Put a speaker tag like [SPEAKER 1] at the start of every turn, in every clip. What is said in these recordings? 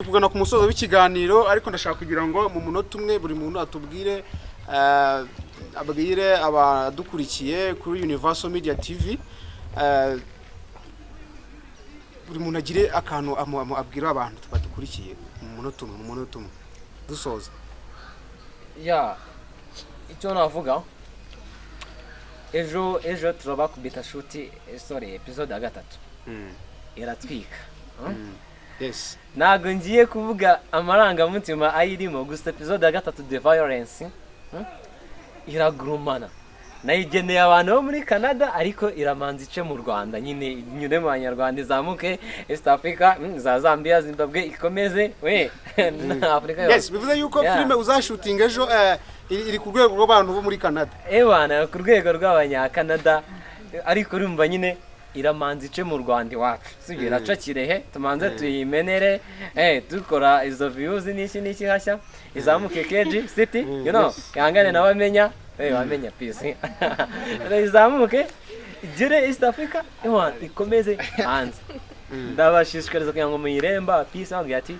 [SPEAKER 1] kugana ku musozo w'ikiganiro ariko ndashaka kugira ngo mu munota umwe buri muntu atubwire abagire abadukurikiye kuri Universal Media TV buri muntu agire akantu abwira abantu badukurikiye mu munota umwe dusoza.
[SPEAKER 2] Icyo navuga ejo turaba kubita shoot episode ya 3 iratwika.
[SPEAKER 1] Yes.
[SPEAKER 2] Nago ngiye kuvuga amarangamutima ayirimo gusa episode ya 3 the violence iragurumana nayigeneye abantu bo muri Canada ariko iramanza ice mu Rwanda nyine nyune mu Banyarwanda izamuke East Africa za Zambia Zimbabwe ikomeze na Africa
[SPEAKER 1] yose. Yes, bivuze yuko filme uzashooting ejo iri ku rwego rw'abantu bo muri Canada.
[SPEAKER 2] Bana ku rwego rw'abanya Canada ariko urumva nyine iramanza ice mu Rwanda iwacu sibyo Kirehe tumanze tuyimenere dukora izo views n'iki hashya izamuke KG City yangane nabamenya bamenya peace izamuke igere East Africa ikomeze hanze ndabashishikariza kugira ngo muyiremba peace aho ati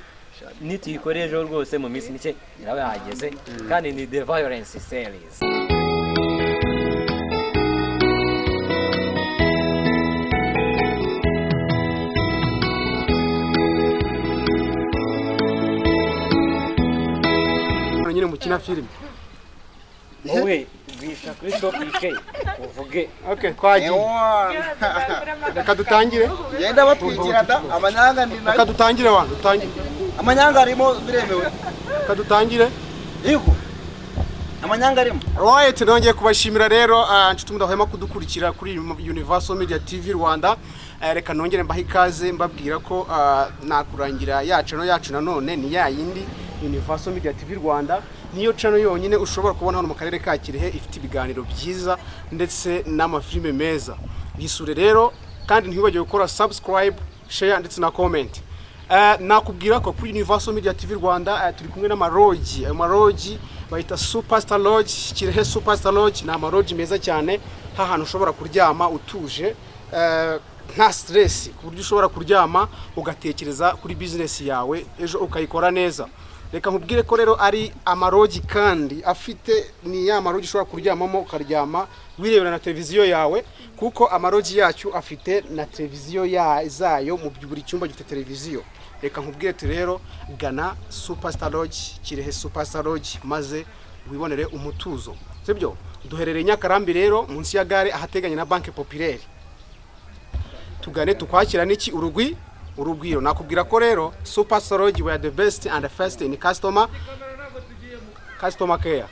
[SPEAKER 2] nituyikoreje rwose mu minsi mike irabe hageze kandi ni the violence series.
[SPEAKER 1] Nyine mukina filime
[SPEAKER 2] bisha kuri topic uvuge
[SPEAKER 1] twagiye reka dutangire
[SPEAKER 3] yenda batwikira da amanyanga ndi nayo
[SPEAKER 1] reka dutangire wantu dutangire
[SPEAKER 3] amanyanga arimo biremewe
[SPEAKER 1] reka dutangire
[SPEAKER 3] yego amanyanga arimo
[SPEAKER 1] right. Nongeye kubashimira rero nshuti mudahwema kudukurikira kuri Universal Media TV Rwanda. Reka nongere mbaha ikaze mbabwira ko nakurangira yacu nanone ni yindi Universal Media TV Rwanda niyo channel yonyine ushobora kubona hano mu karere ka Kirehe ifite ibiganiro byiza ndetse n'amafilme meza. Gisure rero kandi ntiwibagire gukora subscribe, share ndetse na comment. Nakubwira ko kuri Universal Media TV Rwanda turi kumwe n'amarogi bayita Superstar Lodge, Kirehe Superstar Lodge na amarogi meza cyane hahantu ushobora kuryama utuje nta stress ku buryo ushobora kuryama ugatekereza kuri business yawe ejo ukayikora neza. Reka nkubwire ko rero ari amarogi kandi afite ni ya marogi ushobora kuryamamo ukaryama wirebera na televiziyo yawe kuko amarogi yacu afite na televiziyo zayo mu buri cyumba gifite televiziyo. Reka nkubwire rero gana Superstar Lodge, Kirehe Superstar Lodge maze wibonere umutuzo. Sibyo duherereye Nyakarambi rero munsi ya gare ahateganye na Banque Populaire. Tugane tukwakira niki urugwiro. Nakubwira ko rero Superstar Lodge we are the best and the first in customer care.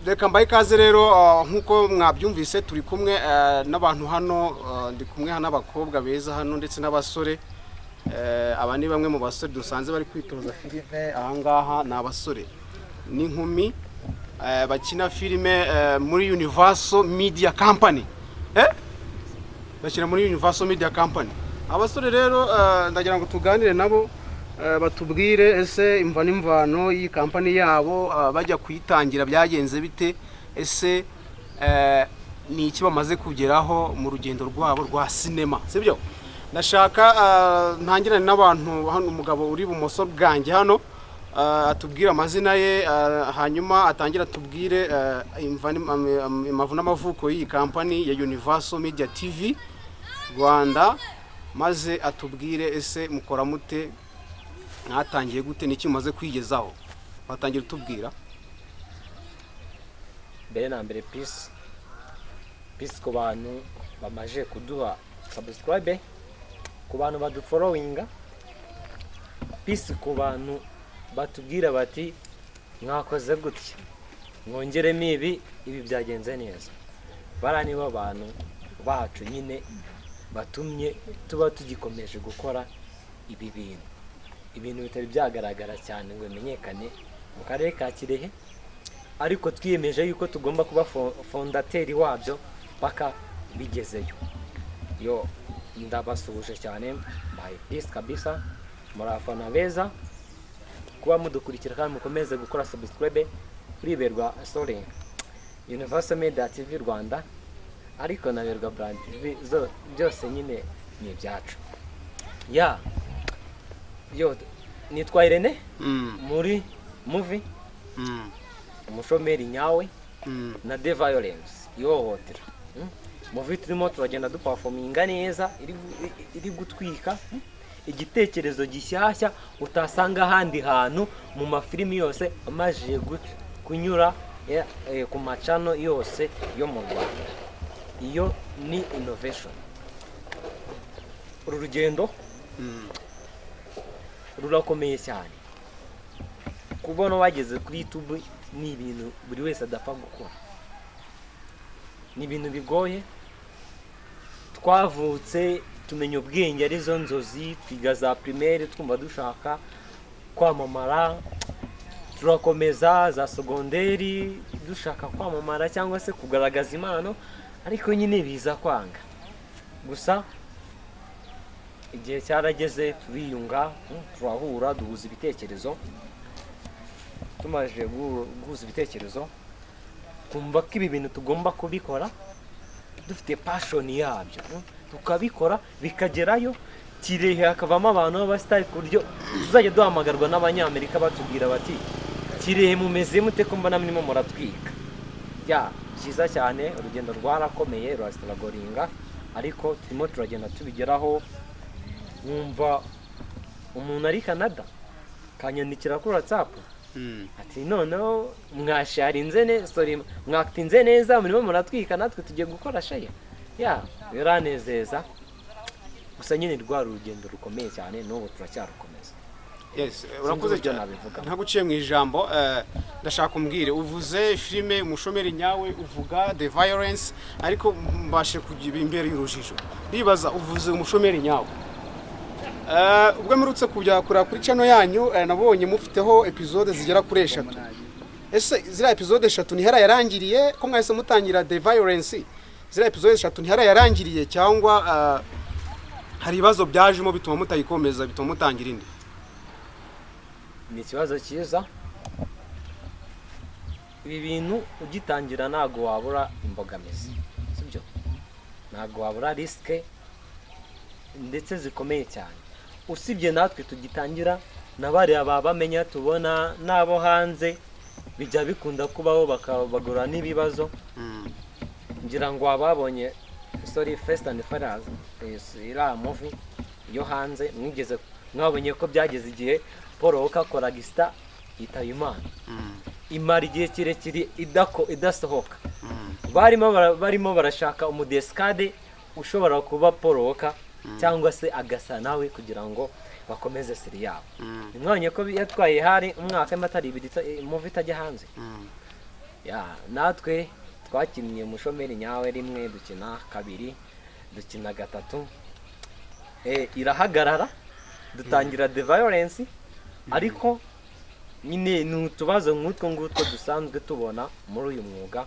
[SPEAKER 1] Reka mbaye ikaze rero nkuko mwabyumvise turi kumwe n'abantu hano ndi kumwe hano abakobwa beza hano ndetse n'abasore. Aba ni bamwe mu basore dusanze bari kwitoza filime ahangaha n'abasore n'inkumi bakina filime muri Universal Media Company. Bakina muri Universal Media Company. Abasore rero ndagira ngo tuganire nabo batubwire ese imva n'imvano iyi company yabo bajya kuyitangira byagenze bite, ese ni iki bamaze kugeraho mu rugendo rwabo rwa cinema. Sibyo ndashaka ntangirane n'abantu hano umugabo uri bumoso bwanjye hano atubwira amazina ye hanyuma atangira atubwire imavu n'amavuko y'iyi company ya Universal Media TV Rwanda maze atubwire ese mukora mute mwatangiye gute n'iki mumaze kwigezaho. Batangira utubwira
[SPEAKER 2] mbere na mbere peace ku bantu bamaje kuduha subscribe, ku bantu badufollowinga, peace ku bantu batubwira bati mwakoze gutya mwongeremo ibi byagenze neza. Barani abantu bacu nyine batumye tuba tugikomeje gukora ibintu bitari byagaragara cyane ngo bimenyekane mu karere ka Kirehe, ariko twiyemeje yuko tugomba kuba fondateri wabyo paka bigezeyo. Ndabasuhuje cyane by peace kabisa, murafana beza kuba mudukurikira kandi mukomeze gukora subscribe kuri Berwa Universal Media TV Rwanda ariko na Berwa Brand byose nyine ni ibyacu. ya yo nitwa Irene muri movie umushomeri nyawe na the violence ihohotera. Movie turimo turagenda duperforminga neza iri gutwika igitekerezo gishyashya utasanga ahandi hantu mu mafilimi yose amajije kunyura ku macano yose yo mu Rwanda. Iyo ni innovation. Uru rugendo rurakomeye cyane. Kubona wageze kuri YouTube ni ibintu buri wese adapfa gukora. Ni ibintu bigoye. Twavutse tumenya ubwenge arizo nzozi, twiga za primaire twumva dushaka kwamamara, turakomeza za segonderi dushaka kwamamara cyangwa se kugaragaza impano, ariko nyine biza kwanga. Gusa igihe cyarageze turiyunga, turahura, duhuza ibitekerezo. Tumaje guhuza ibitekerezo kumva ko ibi bintu tugomba kubikora dufite passion yabyo, tukabikora bikagerayo Kirehe hakavamo abantu b'abasitari ku buryo tuzajya duhamagarwa n'abanyamerika batubwira bati Kirehe mumeze mute ko mbona murimo muratwika. Ya byiza cyane, urugendo rwarakomeye rwasitaragoringa, ariko turimo turagenda tubigeraho. Numva umuntu ari Canada kanyandikira kuri WhatsApp ati noneho mwasharinze ne sorry mwaktinze neza murimo muratwika natwe tugiye gukora share. Ya biranezeza. Gusa nyine rwa rugendo rukomeye cyane n'ubu turacyarukomeza.
[SPEAKER 1] Yes, urakoze cyane. Ntaguciye mu ijambo, ndashaka umbwire, uvuze filime umushomeri nyawe, uvuga the violence, ariko mbashe kugira imbere y'urujijo. Nibaza uvuze umushomeri nyawe. Ubwo murutse kujya kuri channel yanyu, nabonye mufiteho episode zigera kuri 3. Ese zira episode 3 ntihara yarangiriye ko mwahise mutangira the violence? Zira episode 3 ntihara yarangiriye cyangwa hari ibibazo byajemo bituma mutayikomeza, bituma mutangira indi?
[SPEAKER 2] Ni ikibazo cyiza. Ibi bintu ugitangira ntago wabura imbogamizi, sibyo? Ntago wabura riske ndetse zikomeye cyane. Usibye natwe tugitangira nabari abamenya tubona nabo hanze bijya bikunda kubaho bakabagura n'ibibazo. Ngira ngo ababonye story Fast and Furious ira movie yo hanze mwigeze mwabonye ko byageze igihe Paul Okakora gista itayimana imara igihe kirekire idasohoka. Barimo barashaka umudeskade ushobora kuba Paul Oka cyangwa se agasa nawe kugira ngo bakomeze siri yabo. Mwabonye ko yatwaye hari umwaka matari movie itajya hanze. Ya natwe twakinnye umushomeri nyawe rimwe, dukina kabiri, dukina gatatu, irahagarara dutangira the violence, ariko nyine n'utubazo nk'utwo ngutwo dusanzwe tubona muri uyu mwuga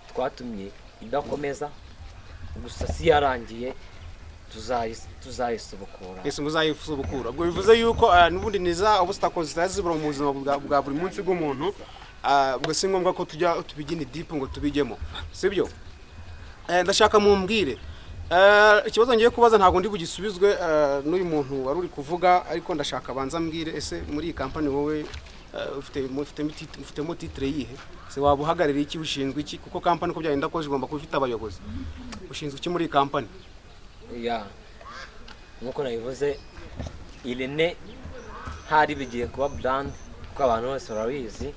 [SPEAKER 2] twatumye idakomeza. Gusa si yarangiye, tuzayisubukura.
[SPEAKER 1] Ese muzayisubukura. Ubwo bivuze yuko n'ubundi niza obstacles zitazibura mu buzima bwa buri munsi bw'umuntu. Ubwo si ngombwa ko tujya tubigine deep ngo tubijyemo, sibyo? Ndashaka mumbwire, ikibazo ngiye kubaza ntago ndi bugisubizwe n'uyu muntu wari uri kuvuga, ariko ndashaka banza mbwire, ese muri iyi company wowe ufite titre yihe? Se wabuhagarira iki, ushinzwe iki? Kuko company ko byagenda ko igomba kuba ifite abayobozi. Ushinzwe iki muri iyi company?
[SPEAKER 2] Ya nkuko nabivuze, Irene hari bigiye kuba brand ko abantu bose barabizi.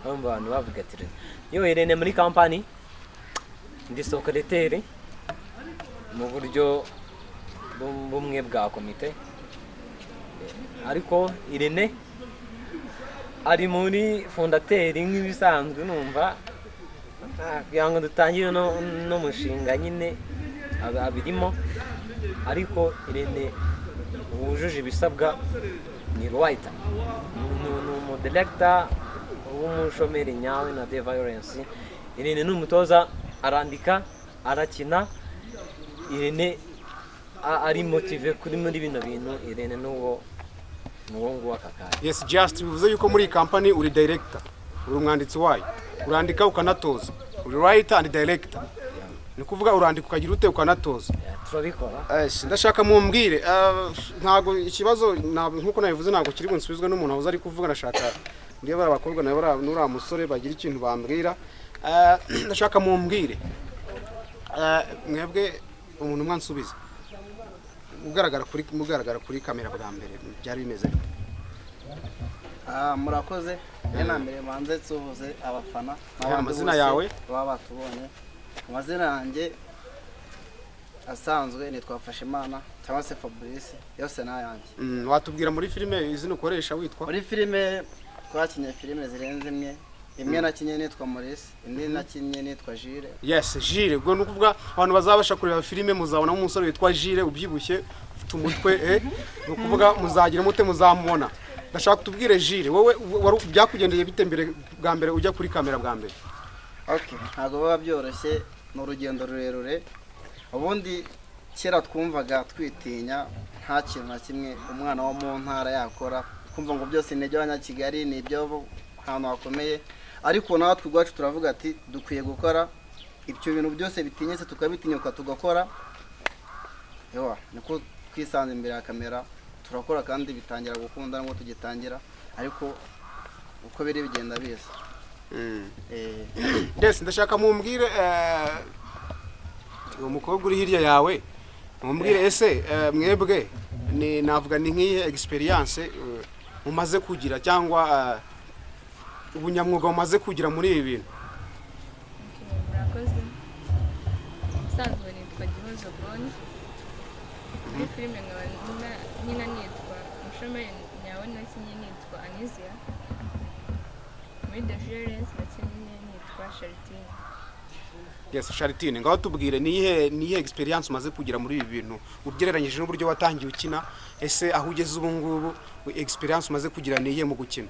[SPEAKER 2] Abantu bavuga ati yo Irene muri company ndi secretary mu buryo bumwe bwa komite, ariko Irene ari muri fondateur nk'ibisanzwe. Numva kugira ngo dutangire no mushinga nyine abirimo, ariko Irene wujuje ibisabwa ni writer, no director w'umushomeri nyawe na the violence. Irene n'umutoza, arandika, arakina. Irene ari motive kuri muri bino bintu. Irene nuwo akakari.
[SPEAKER 1] Yes, just bivuze yuko muri company uri director, uri umwanditsi wayo, urandika ukanatoza, uri writer and director. ni kuvuga urandika ukagira ute ukanatoza
[SPEAKER 2] turabikora
[SPEAKER 1] ndashaka mumbwire ntago ikibazo nkuko nabivuze ntago kiri bunsubizwe n'umuntu ahuze ari kuvuga ndashaka ndiye bara abakobwa nayo bara nura musore bagira ikintu bambwira ndashaka mumbwire mwebwe umuntu mwansubiza mugaragara kuri kamera bwa mbere byari bimeze
[SPEAKER 3] murakoze na mbere banze tsuhuze abafana
[SPEAKER 1] amazina yawe
[SPEAKER 3] baba batubonye amazina yanjye asanzwe nitwafashe Imana cyangwa se Fabrice yose nayanjye
[SPEAKER 1] watubwira muri filime izina ukoresha witwa
[SPEAKER 3] muri filime twakinye filime zirenze imwe nakinye nitwa Maurice indi nakinye nitwa Jire
[SPEAKER 1] yes Jire ubwo nukuvuga abantu bazabasha kureba filime muzabona umusore witwa Jire ubyibushye ufite umutwe nukuvuga muzagira mute muzamubona ndashaka kutubwire Jire wowe byakugendeye bite mbere bwa mbere ujya kuri kamera bwa mbere
[SPEAKER 3] okay ntago baba byoroshye n'urugendo rurerure ubundi kera twumvaga twitinya nta kintu na kimwe umwana wo mu ntara yakora kumva ngo byose intege abanyakigali ni ibyo ahantu hakomeye ariko natwe ubwacu turavuga ati dukwiye gukora ibyo bintu byose bitinyetse tukabitinyuka tugakora niko twisanze imbere ya kamera turakora kandi bitangira gukunda ngo tugitangira ariko uko biri bigenda biza
[SPEAKER 1] yes ndashaka mumbwire umukobwa uri hirya yawe mumbwire ese mwebwe ni navuga ni nk'iyi experience mumaze kugira cyangwa ubunyamwuga mumaze kugira muri ibi bintu
[SPEAKER 4] murakoze usanzwe nitwa Gihozo Boni muri filime nkina nitwa Mushomeri nyawe nakinye nitwa Anizia muri Dore nakinye nitwa Sharitine
[SPEAKER 1] yes Sharitine ngaho tubwire nihe experience umaze kugira muri ibi bintu ugereranyije n'uburyo watangiye ukina ese aho ugeze ubu ngubu experience umaze kugira nihe mu gukina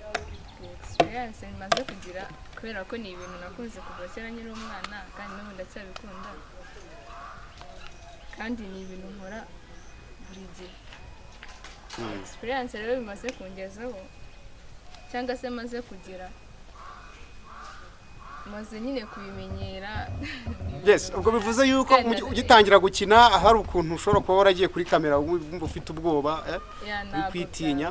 [SPEAKER 4] experience maze kugira kubera ko ni ibintu nakunze kuva kera nyiri umwana kandi n'ubu ndacyabikunda kandi ni ibintu nkora buri gihe experience rero bimaze kungezaho cyangwa se maze kugira maze nyine kubimenyera
[SPEAKER 1] yes ubwo bivuze yuko ugitangira gukina hari ukuntu ushobora kuba waragiye kuri kamera wumva ufite ubwoba kwitinya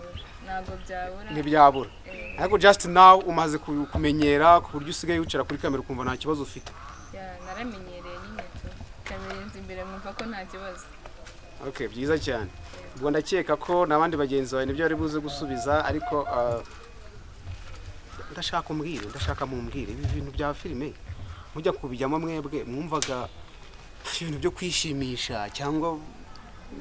[SPEAKER 1] ntibyabura ariko just now umaze kumenyera ku buryo usigaye wicara kuri kamera ukumva nta kibazo ufite
[SPEAKER 4] naramenyereye nyine kamera inzi imbere mwumva ko nta kibazo
[SPEAKER 1] okay byiza cyane ubwo ndakeka ko nabandi bagenzi bawe nibyo bari buze gusubiza ariko ndashaka mumbwire ibi bintu bya filime mujya kubijyamo mwebwe mwumvaga ibintu byo kwishimisha cyangwa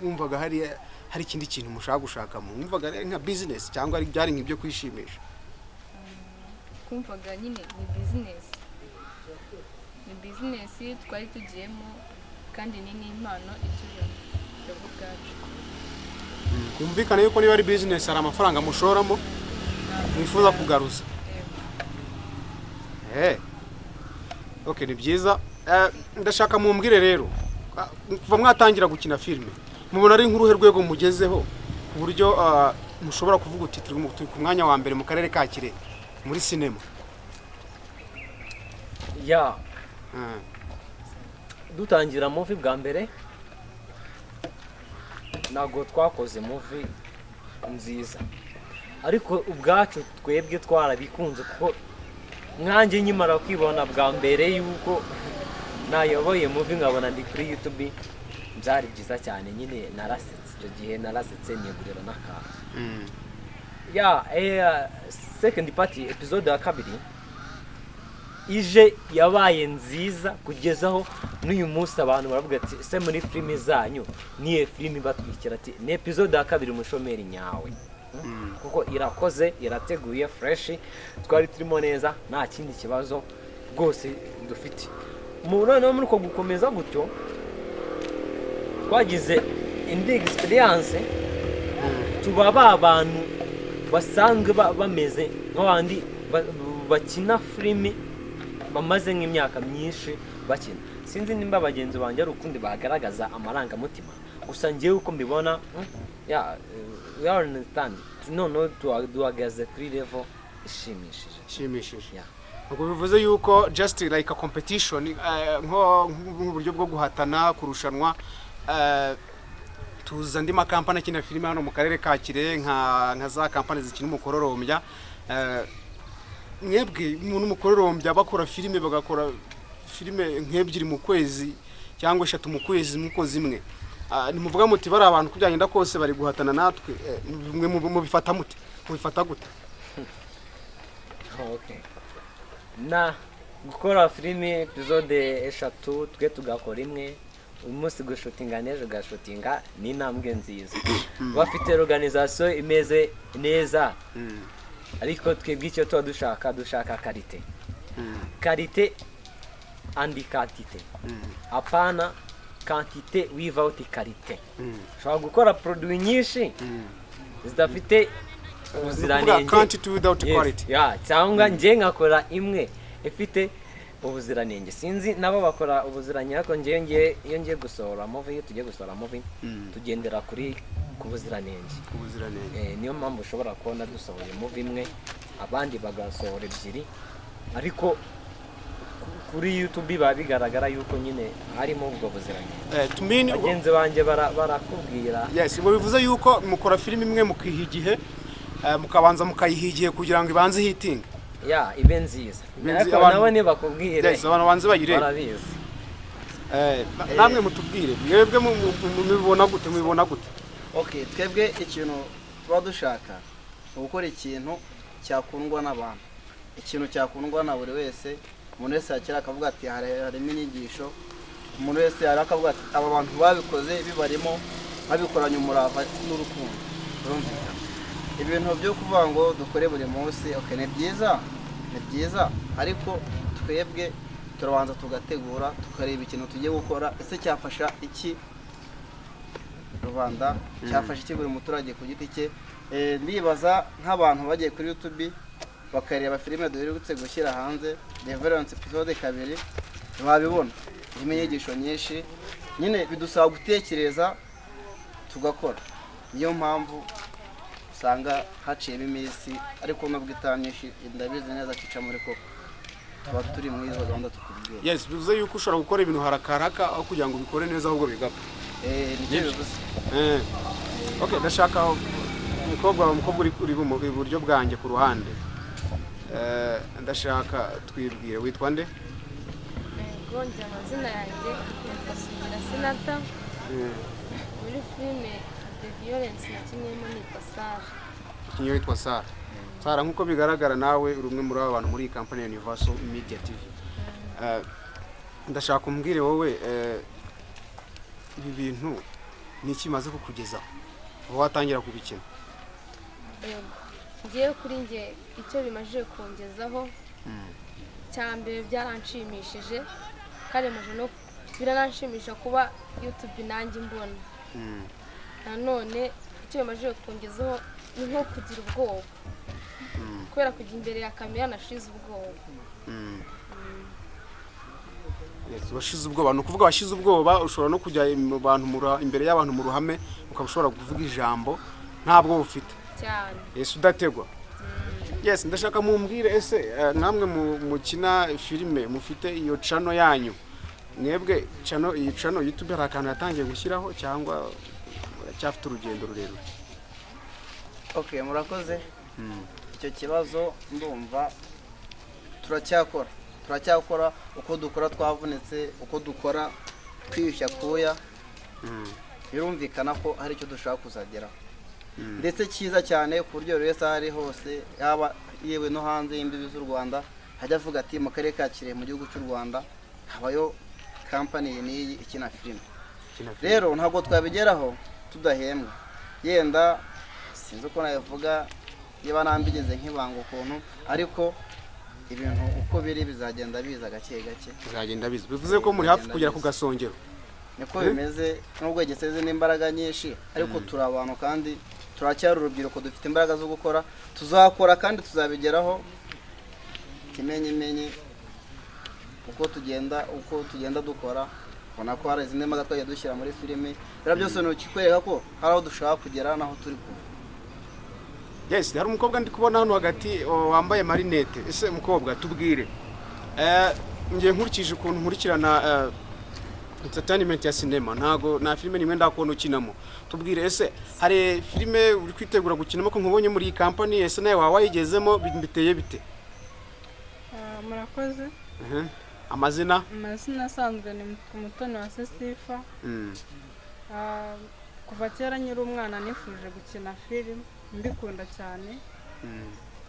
[SPEAKER 1] mwumvaga hari ikindi kintu mushaka gushaka mwumvaga nka business cyangwa ari byari nk'ibyo kwishimisha
[SPEAKER 4] kumvaga nyine ni business twari tugiyemo kandi ni n'impano ituje ubwacu
[SPEAKER 1] kumvikana yuko niba ari business hari amafaranga mushoramo mwifuza kugaruza okay ni byiza ndashaka mumbwire rero kuva mwatangira gukina filime mubona ari nk'uruhe rwego mugezeho ku buryo mushobora kuvuga uti turi ku mwanya wa mbere mu karere ka Kirehe muri sinema
[SPEAKER 2] dutangira movie bwa mbere ntabwo twakoze movie nziza ariko ubwacu twebwe twarabikunze kuko nkanjye nyimara kwibona bwa mbere yuko nayoboye movie nkabona ndi kuri YouTube byari byiza cyane nyine narasetse icyo gihe narasetse niyegurira n'akantu second party episode ya kabiri ije yabaye nziza kugezaho n'uyu munsi abantu baravuga ati se muri filime zanyu niye filime batwikira ati ni episode ya kabiri Mushomeri nyawe kuko irakoze irateguye fresh twari turimo neza nta kindi kibazo rwose dufite noneho muri uko gukomeza gutyo twagize indi experience tuba abantu basanzwe bameze nk'abandi bakina filime bamaze nk'imyaka myinshi bakina sinzi nimba bagenzi banjye ari ukundi bagaragaza amarangamutima gusa ngewe uko mbibona we understand noneho duhagaze kuri level ishimishije
[SPEAKER 1] ubwo bivuze yuko just like a competition nk'uburyo bwo guhatana kurushanwa tuza andi makampani akina filime hano mu karere ka Kirehe nka za kampani zikina umukororombya mwebwe umuntu umukororombya bakora filime bagakora filime nk'ebyiri mu kwezi cyangwa 3 mu kwezi mukozi imwe nimuvuga muti bari abantu kubyagenda kose bari guhatana natwe mwe mubifata mute mubifata gute?
[SPEAKER 2] Okay. Na gukora filime episode 3 twe tugakora imwe umunsi gushutinga nejo gashutinga ni intambwe nziza bafite organisation imeze neza ariko twebwe icyo tuba dushaka qualité and quantité apana quantité without qualité ushobora gukora produit nyinshi zidafite ubuziranenge
[SPEAKER 1] quantity without quality
[SPEAKER 2] cyangwa nje ngakora imwe ifite ubuziranenge sinzi nabo bakora ubuziranenge ariko iyo ngiye gusohora movie tujye gusohora movie tugendera kuri kubuziranenge niyo mpamvu ushobora kubona dusohoye movie imwe abandi bagasohora ebyiri ariko kuri YouTube biba bigaragara yuko nyine harimo ubwo buziranenge bagenzi banjye barakubwira
[SPEAKER 1] yes ngo bivuze yuko mukora filime imwe mukihigihe mukabanza mukayihigiye kugira ngo ibanze hitinge
[SPEAKER 2] ibe nziza nabo ne bakubwire
[SPEAKER 1] yes abantu banze bayire
[SPEAKER 2] barabizi
[SPEAKER 1] namwe mutubwire mwebwe mubibona gute
[SPEAKER 3] okay twebwe ikintu tuba dushaka gukora ikintu cyakundwa n'abantu ikintu cyakundwa na buri wese umuntu wese yakira akavuga ati harimo inyigisho umuntu wese yarakavuga ati aba bantu babikoze bibarimo babikoranye umurava n'urukundo urumvikana ibintu byo kuvuga ngo dukore buri munsi okay ni byiza ariko twebwe turabanza tugategura tukareba ikintu tugiye gukora ese cyafasha iki Rwanda cyafasha iki buri muturage ku giti cye ndibaza nk'abantu bagiye kuri YouTube bakareba filime duherutse gushyira hanze Deliverance episode 2 babibona imenyegisho nyinshi nyine bidusaba gutekereza tugakora niyo mpamvu usanga haciyemo iminsi ariko nubwo itanyinshi ndabizi neza kica muri koko tuba turi mu izo gahunda tukubwira
[SPEAKER 1] yes bivuze yuko ushobora gukora ibintu harakaraka aho kugira ngo bikore neza ahubwo bigapfa
[SPEAKER 3] nibyo bivuze
[SPEAKER 1] okay ndashaka umukobwa uri mu buryo bwanjye ku ruhande ndashaka twibwire witwa nde?
[SPEAKER 4] Gonja amazina yanjye Sugira Sinata muri filime The Violence nakinyemo nitwa Sara
[SPEAKER 1] ikinyo yitwa Sara nkuko bigaragara nawe uri umwe muri aba bantu muri company ya Universal Media TV ndashaka umbwire wowe ibi bintu niki maze kukugezaho aho watangira kubikina
[SPEAKER 4] ngiye kuri nge icyo bimaje kungezaho cyambere byaranshimishije kandi maje no biranshimisha kuba YouTube nanjye mbona nanone icyo bimaje kungezaho ni nko kugira ubwoba kubera kujya imbere ya kamera nashize ubwoba
[SPEAKER 1] yes washize ubwoba no kuvuga washize ubwoba ushobora no kujya mu bantu imbere y'abantu mu ruhame ukabashobora kuvuga ijambo ntabwo ufite
[SPEAKER 4] cyane
[SPEAKER 1] yes udategwa yes ndashaka mumbwire ese namwe mukina filime mufite iyo channel yanyu mwebwe iyi channel YouTube hari akantu yatangiye gushyiraho cyangwa cyafite urugendo rurerure?
[SPEAKER 3] Okay murakoze icyo kibazo ndumva turacyakora uko dukora twavunitse uko dukora twiyushya kuya birumvikana ko hari icyo dushaka kuzageraho ndetse cyiza cyane ku buryo wese ari hose yaba yewe no hanze y'imbibi z'u Rwanda hajya avuga ati mu karere ka Kirehe mu gihugu cy'u Rwanda habayo company niyi ikina filime rero ntabwo twabigeraho tudahembwa yenda sinzi uko navuga niba nambigeze nk'ibanga ukuntu ariko ibintu uko biri bizagenda biza gake
[SPEAKER 1] bizagenda biza bivuze ko muri hafi kugera ku gasongero
[SPEAKER 3] niko bimeze nubwo giseze n'imbaraga nyinshi ariko turi abantu kandi turacyari urubyiruko dufite imbaraga zo gukora tuzakora kandi tuzabigeraho kimenye uko tugenda dukora ubona ko hari izindi mbaraga twagiye dushyira muri filime byose ni ukikwereka ko hari aho dushaka kugera naho turi kuva
[SPEAKER 1] Yes, hari umukobwa ndi kubona hano hagati wambaye marinette. Ese mukobwa tubwire. Ngiye nkurikije ukuntu nkurikirana entertainment ya cinema. Ntago na filime nimwe ndakubona ukinamo. Tubwire ese hari filime uri kwitegura gukinamo ko nkubonye muri iyi company ese nawe wayigezemo biteye bite?
[SPEAKER 5] Murakoze.
[SPEAKER 1] Amazina
[SPEAKER 5] asanzwe ni Umutoni wa Sesifa. Kuva kera nyiri umwana nifuje gukina filime mbikunda cyane.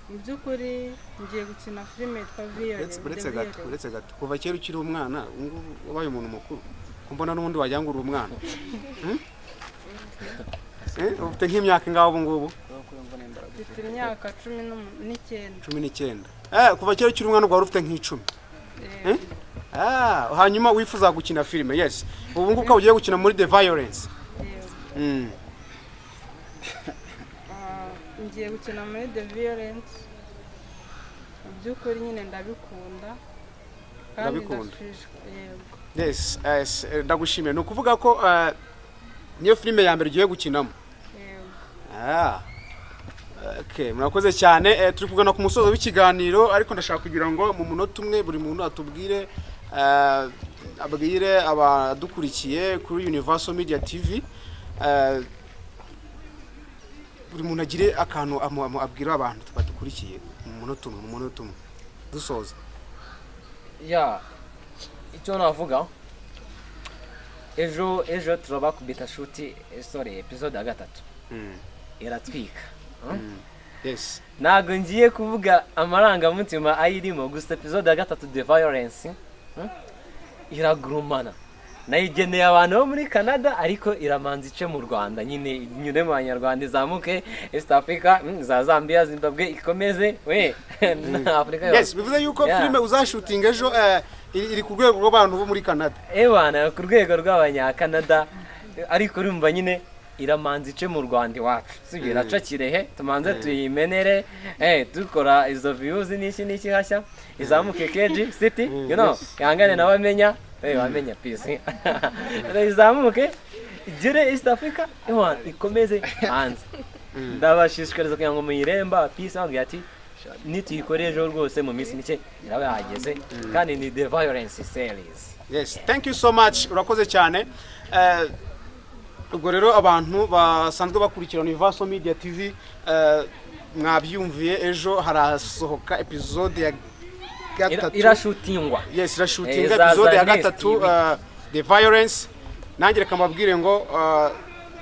[SPEAKER 5] Mu by'ukuri ngiye gukina filime yitwa Violence.
[SPEAKER 1] Uretse gato kuva kera ukiri umwana wabaye umuntu mukuru kumbona n'ubundi wajyanga uri umwana. Ufite nk'imyaka ngaho ubu ngubu?
[SPEAKER 5] Mfite imyaka
[SPEAKER 1] 19. Kuva kera ukiri umwana ufite nk'icumi. Hanyuma wifuza gukina filime. Yes, ubu ngubu ugiye gukina muri The Violence.
[SPEAKER 5] Ngiye gukina muri The Violence. Mu by'ukuri nyine ndabikunda kandi ndashishwa.
[SPEAKER 1] Yes, ndagushimiye. No kuvuga ko niyo filime ya mbere ugiye gukinamo. Okay, murakoze cyane. Turi kugana ku musozo w'ikiganiro ariko ndashaka kugira ngo mu munota umwe buri muntu atubwire abagire abadukurikiye kuri Universal Media TV. Buri muntu agire akantu abwira abantu badukurikiye mu munota umwe dusoza.
[SPEAKER 2] Icyo navuga ejo turabakubita shoot episode ya 3 iratwika.
[SPEAKER 1] Yes,
[SPEAKER 2] ntago ngiye kuvuga amarangamutima ayirimo gusa episode ya 3 The Violence iragurumana nayigeneye abantu bo muri Canada ariko iramanza ice mu Rwanda nyine nyune mu Banyarwanda izamuke East Africa za Zambia Zimbabwe ikomeze na Africa.
[SPEAKER 1] Yes, bivuze yuko filime uzashutinga ejo iri ku rwego rw'abantu bo muri Canada.
[SPEAKER 2] Bana ku rwego rw'Abanyakanada ariko urumva nyine iramanza ice mu Rwanda iwacu. Sibyo iracakire tumanze tuyimenere dukora izo views n'iki hashya izamuke KG City yangane nabamenya bamenya peace izamuke igire East Africa ikomeze hanze. Ndabashishikariza kugira ngo muyiremba peace aho ati nituyikoreje rwose mu minsi mike irabe hageze kandi ni The Violence series.
[SPEAKER 1] Yes, thank you so much. Urakoze cyane. Ubwo rero abantu basanzwe bakurikira Universal Media TV mwabyumviye ejo harasohoka episode ya 3
[SPEAKER 2] irashutingwa.
[SPEAKER 1] Yes, irashutinga episode ya 3 The Violence. Nange reka mbabwire ngo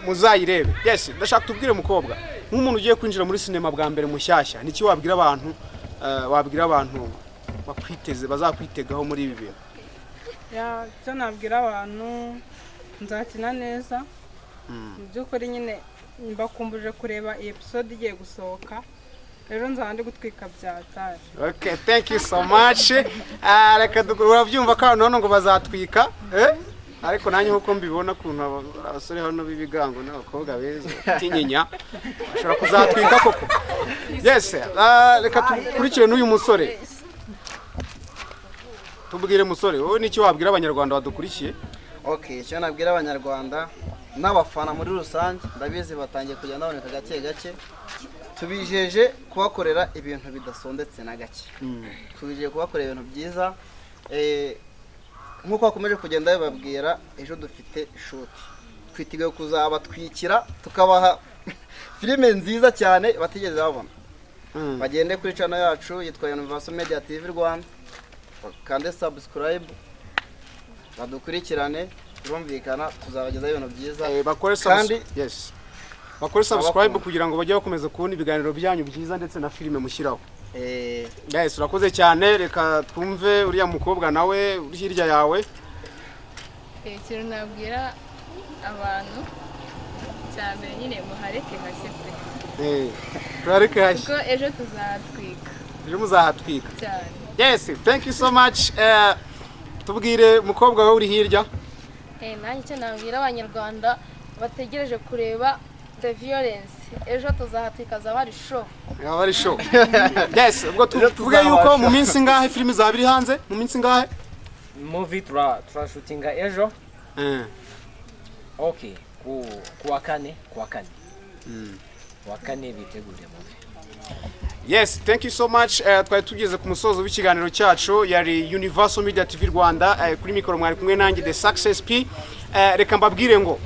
[SPEAKER 1] muzayirebe. Yes, ndashaka tubwire mukobwa nk'umuntu ugiye kwinjira muri cinema bwa mbere mushyashya niki wabwira abantu bakwiteze bazakwitegaho muri ibi bintu?
[SPEAKER 5] Cyo nabwira abantu nzakina neza. Mu by'ukuri nyine mbakumbuje kureba iyi episode igiye gusohoka rero nzandi gutwika byatari.
[SPEAKER 1] Okay, thank you so much. Reka urabyumva ko none ngo bazatwika ariko nanjye nkuko mbibona kuntu abasore hano bibigango n'abakobwa beza tinyinya bashobora kuzatwika koko. Yes, reka tukurikire n'uyu musore. Tubwire musore wowe niki wabwira abanyarwanda badukurikiye?
[SPEAKER 3] Okay, icyo nabwira abanyarwanda n'abafana muri rusange ndabizi batangiye kujya naboneka gake tubijeje kubakorera ibintu bidasondetse na gake. Tubijeje kubakorera ibintu byiza nkuko bakomeje kugenda bababwira ejo dufite shoot twitigaye kuzabatwikira tukabaha filime nziza cyane batigeze babona. Bagende kuri channel yacu yitwa Universal Media TV Rwanda kandi subscribe badukurikirane birumvikana tuzabagezaho ibintu byiza
[SPEAKER 1] kandi bakore subscribe kugira ngo bajye bakomeza kubona ibiganiro byanyu byiza ndetse na filime mushyiraho. Guys, urakoze cyane. Reka twumve uriya mukobwa nawe uri hirya yawe.
[SPEAKER 4] Ikintu nabwira abantu cyane nyine muhareke hashye pe.
[SPEAKER 1] Turareke hashye.
[SPEAKER 4] Kuko ejo tuzatwika.
[SPEAKER 1] Ejo muzahatwika.
[SPEAKER 4] Cyane.
[SPEAKER 1] Yes, thank you so much. Tubwire mukobwa wawe uri hirya.
[SPEAKER 4] Nanjye icyo nabwira abanyarwanda bategereje kureba The Violence ejo tuzahatwika zabari show.
[SPEAKER 1] Zabari show. Yes, ubwo tuvuge yuko mu minsi ngahe filime zabiri hanze mu minsi ngahe?
[SPEAKER 2] Movie tra shootinga ejo. Okay, kuwa kane. wa kane bitegure muve.
[SPEAKER 1] Yes, thank you so much. Twari tugeze ku musozo w'ikiganiro cyacu yari Universal Media TV Rwanda, kuri mikoro mwari kumwe nanjye The Success P. Reka mbabwire ngo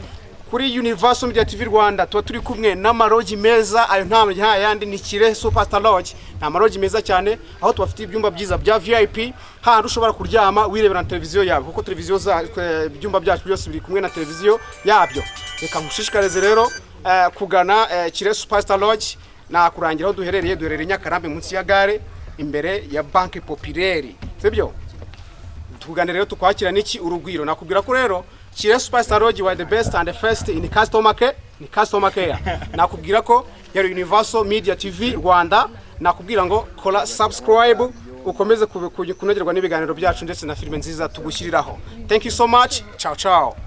[SPEAKER 1] kuri Universal Media TV Rwanda tuba turi kumwe n'amarogi meza, ayo nta yandi ni Shere Superstar Lodge. Ni amarogi meza cyane aho tubafite ibyumba byiza bya VIP, handi ushobora kuryama wirebera na televiziyo yabo, kuko televiziyo ibyumba byacu byose biri kumwe na televiziyo yabyo. Reka nkushishikarize rero kugana Shere Superstar Lodge. Nakurangira aho duherereye Nyakarambe munsi ya gare imbere ya Banque Populaire. Sibyo? Tuganira rero tukwakira niki urugwiro. Nakubwira ko rero Shere Superstar Lodge were the best and the first in customer care. Nakubwira ko yari Universal Media TV Rwanda. Nakubwira ngo kola subscribe ukomeze kunogerwa n'ibiganiro byacu ndetse na filime nziza tugushyiriraho. Thank you so much. Ciao ciao.